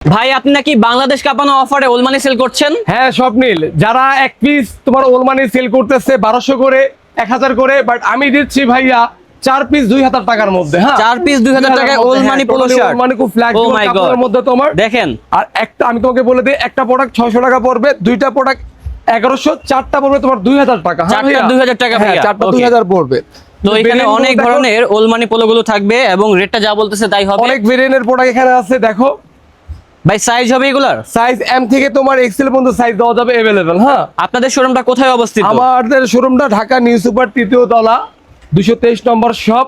ভাই আপনি নাকি বাংলাদেশ কাঁপানো অফারে ওলমানি সেল করছেন? হ্যাঁ স্বপ্নিল, যারা এক পিস তোমার ওলমানি সেল করতেছে 1200 করে 1000 করে, বাট আমি দিচ্ছি ভাইয়া 4 পিস 2000 টাকার মধ্যে। হ্যাঁ 4 পিস 2000 টাকায় ওলমানি পোলো শার্ট, ওলমানি খুব ও মাই গড ফ্লেক্সিবল মধ্যে তোমার দেখেন। আর একটা আমি তোমাকে বলে দিই, একটা প্রোডাক্ট 600 টাকা পড়বে, দুইটা প্রোডাক্ট 1100, চারটা পড়বে তোমার 2000 টাকা। হ্যাঁ চারটা 2000 টাকা হ্যাঁ, ভাইয়া, চারটা ওকে। 2000 পড়বে। তো এখানে অনেক ধরনের ওলমানি পোলো গুলো থাকবে এবং রেটটা যা বলতেছে তাই হবে। অনেক ভেরিয়েন্টের প্রোডাক্ট এখানে আছে, দেখো ভাই সাইজ হবে এগুলার? সাইজ এম থেকে তোমার এক্সেল পর্যন্ত সাইজ দেওয়া যাবে अवेलेबल। হ্যাঁ আপনাদের শোরুমটা কোথায় অবস্থিত? আমাদের শোরুমটা ঢাকা নিউ সুপার 3য় তলা 223 নম্বর শপ,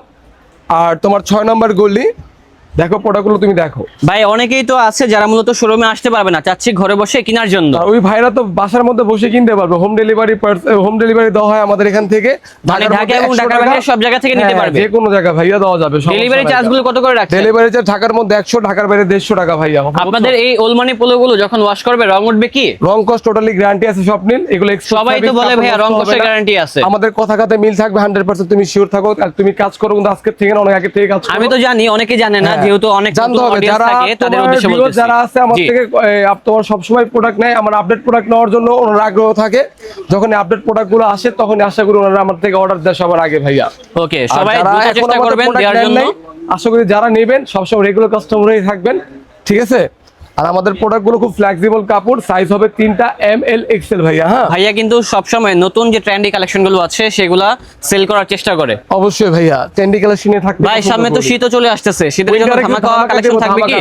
আর তোমার 6 নম্বর গলি। দেখো প্রোডাক্টগুলো তুমি দেখো। ভাই অনেকেই তো আছে যারা মূলত শোরুমে আসতে পারবে না, চাচ্ছি ঘরে বসে কেনার জন্য। আর ওই ভাইরা তো বাসার মধ্যে বসে কিনতে পারবে, হোম ডেলিভারি দেওয়া হয় আমাদের এখান থেকে। মানে ঢাকা মধ্যে এবং 100 ঢাকার টাকা। বাইরে সব জায়গা থেকে নিতে হ্যাঁ, পারবে। যে কোনো জায়গা ভাইয়া দেওয়া যাবে। ডেলিভারি চার্জগুলো কত করে রাখছেন? ডেলিভারি চার্জ ঢাকার মধ্যে 100, ঢাকার বাইরে 150 টাকা ভাইয়া। আপনাদের এই ওলমানি পোলো গুলো যখন ওয়াশ করবে রং উঠবে কি? রং কস্ট টোটালি গ্যারান্টি আছে স্বপ্নিল, এগুলো export সবাই তো service, বলে কাপড় ভাইয়া নষ্ট রং হবে কষের না। গ্যারান্টি আছে। আমাদের কথা কাতে মিল থাকবে 100%, তুমি শিওর থাকো। আর তুমি কাজ করো কিন্তু আজকে থেকে না, অনেক আগে থেকে কাজ করো। আমি তো জানি, অনেকে জানে না, হ্যাঁ, যেহেতু অনেক জানতে হবে। audience যারা থাকে তাদের তোমার উদ্দেশ্যে viewers বলতেছি। যারা আছে আমার জি। থেকে তোমার সবসময় প্রোডাক্ট নেয়, আমার আপডেট প্রোডাক্ট নেওয়ার জন্য ওনারা আগ্রহ থাকে। যখন আপডেট প্রোডাক্ট গুলো আসে তখন আশা করি ওনারা আমার থেকে অর্ডার দেয় সবার আগে ভাইয়া। ওকে, আর সবাই যারা দ্রুত এখন চেষ্টা আমাদের করবেন product দেওয়ার নেন জন্য। নাই, আশা করি যারা নেবেন সবসময় রেগুলার কাস্টমারই থাকবেন, ঠিক আছে। আর আমাদের প্রোডাক্ট গুলো খুব ফ্লেক্সিবল কাপড়, সাইজ হবে 3টা এম এল এক্সেল ভাইয়া। হ্যাঁ ভাইয়া কিন্তু সবসময় নতুন যে ট্রেন্ডি কালেকশন গুলো আছে সেগুলা সেল করার চেষ্টা করে। অবশ্যই ভাইয়া, ট্রেন্ডি কালেকশনে থাকবে। ভাই সামনে তো শীতও চলে আসতেছে, শীতের জন্য ধামাকা কালেকশন থাকবে কি?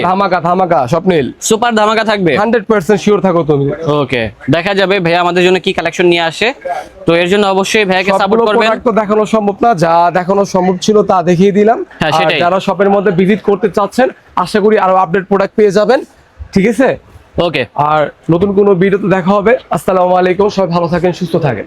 ধামাকা স্বপ্নিল, সুপার ধামাকা থাকবে। 100% শিওর থাকো তুমি। ওকে, দেখা যাবে ভাইয়া আমাদের জন্য কি কালেকশন নিয়ে আসে। তো এর জন্য অবশ্যই ভাইয়াকে সাপোর্ট সবগুলো করবেন। প্রোডাক্ট তো দেখানো সম্ভব না, যা দেখানো সম্ভব ছিল তা দেখিয়ে দিলাম। হ্যাঁ, আর সেটাই। যারা শপের মধ্যে ভিজিট করতে চাচ্ছেন আশা করি আরো আপডেট প্রোডাক্ট পেয়ে যাবেন, ঠিক আছে। ওকে। আর নতুন কোনো ভিডিওতে দেখা হবে। আসসালামু আলাইকুম, সবাই ভালো থাকেন, সুস্থ থাকেন।